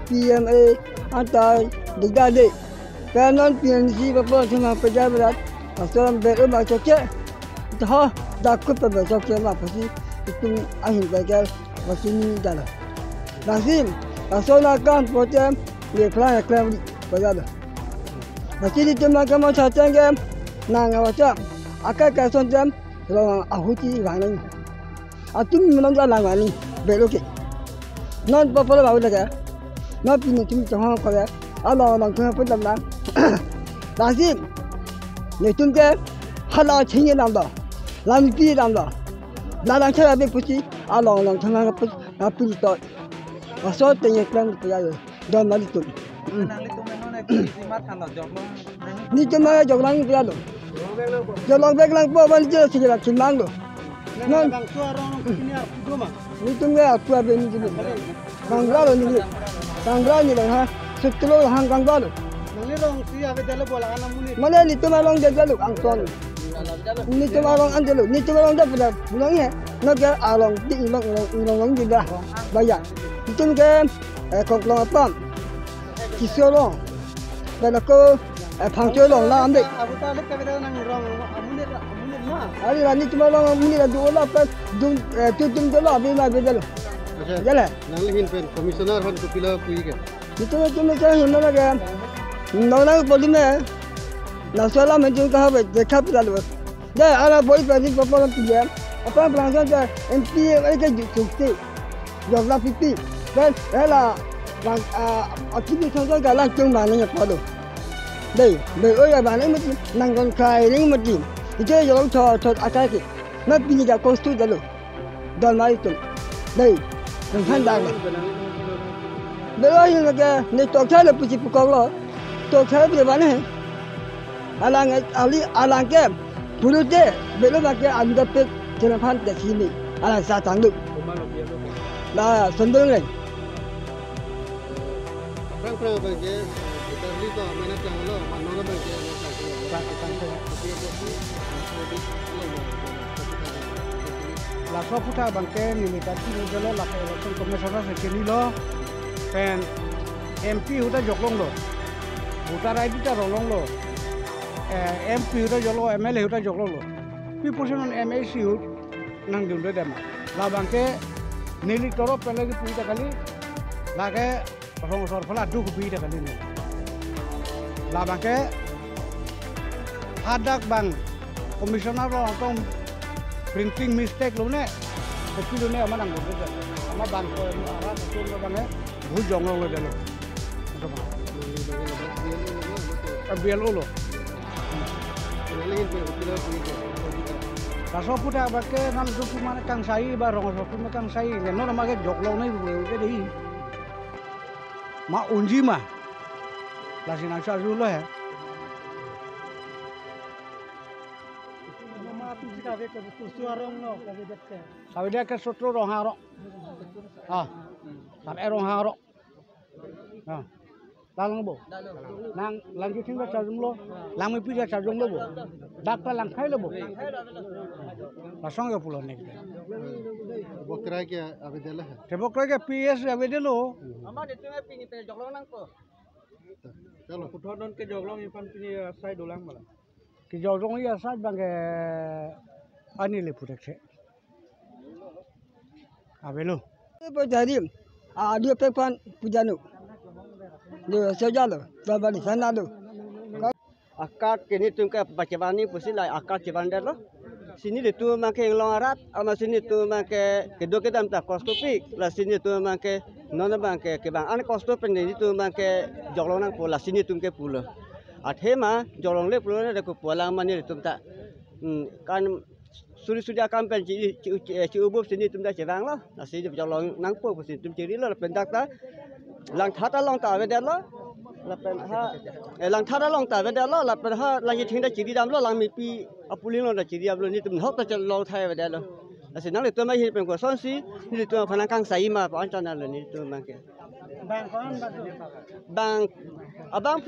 PMA antai digade kanon PNC bapa sama pejabat asal beru macam dah dakut pada macam apa sih itu ahin bagal masih dalam nasib asal akan potem dia kelam pejabat masih itu macam macam jam nang macam akak kason jam orang ahuti wangi atum menang wangi beru ke non bapa bawa lagi Not being to Hong Kong, along to put them down. That's it. You don't get Hala Ching number, Lampi number. Not until I be putty, along to my put a pretty thought. I saw the plan to the don't let it. Need to manage your long piano. The long back like Bob just like Chimango. No, need to wear 12 minutes. Bangalo. Tanggal ni lah, setelah hang tanggal. Mana ni tu malong dia jalu angson. Ni tu malong anjalu, ni tu malong dah pada bulan ni. Nak ke along di ilong juga bayar. Itu ke konklong apa? Kisolong. Dan aku pangcolong lah ambil. Hari ni tu malong amunir dua lah pas tu jalu ambil lah jalu. Jalan. Nangling pen komisioner han kupila pui ke. Itu macam mana lagi? Nona boleh ni. Nasional macam kah berdekat lalu. Dah ada boleh berarti perempuan dia. Apa pelanggan dia MP mereka cuti. Jawab pipi. Dan ela aktiviti contoh galang cuma mana yang perlu. Deh, orang mana macam nanggon kai ni macam. Itu yang orang akak ni. Nak pilih dia kostum dulu. Dan mari tu. Deh. Kan dah. Belum yang lagi ni tokar le puji pukau lo. Tokar boleh mana? Alang ke bulu deh. Belum lagi anda pek jenaphan di sini. Alang saya tangguh. Lah sendiri ni. Perang bagi kita ni tu mana jangan lo mana lo bagi. La soputa bangke militasi ni jalo la election komisioner sekini lo pen MP udah joklong lo voter ID ta rolong lo MP udah jolo MLA udah joklong lo pi position MAC nang dunde dema la bangke nili toro pele di puita kali la ke rong sor pala du puita kali ni la bangke hadak bang komisioner lo tong printing mistake lo ne, tapi lo ne aman anggur je, ama bangko arah betul lo bangnya, hujung lo dulu, BLO lo. Kaso putar bagai nam tu mana kang sai, barang so pun kang sai, no nama ke joklong ni boleh jadi. Ma unji mah, lasin asal dulu ya. Sabi dia ke sutro rong haro. Sampai rong haro. Lalang bo. Nang langki tinggal cajung lo, lang mi pija cajung lo bo. Dakpa lang khai lo bo. Lasong ke pulau ni. Bokra ke abedela. Bokra ke PS abedelo. Ama dia tu pini pe joklong nang ko. Chalo. Kutonon ke joklong ipan pini sai dolang malah. Ke joklong ya sai bangke ani le putek. Abelo. Jadi, dia pekan pujanu. Dia sejalo, dabali sana lo. Akar kini tu ke bacaan ni pasti lah akar ciban dah lo. Sini dia tu makan long arat, ama sini tu makan kedua kita minta kostopik, lah sini tu makan nona makan ke bang an kostopik ni tu makan joklong nang pola sini tu ke pula. Athema joklong le pula ada ku pola mana tu minta kan suri akan penci ubub sini tu minta cebang lah. Lah sini joklong nang po pasti tu ciri lah pendak ta. Lang thata long ta vedel lo. Lapan ha lang thara long ta vedel lo lapan ha lang ithing da ciri dam lo lang mi pi apulin lo da ciri ab lo ni tum hok ta long thai vedel lo Asin nang le tu mai hi pen ko son si ni tu phanang kang sai ma pa an chana le ni tu mang ke bang abang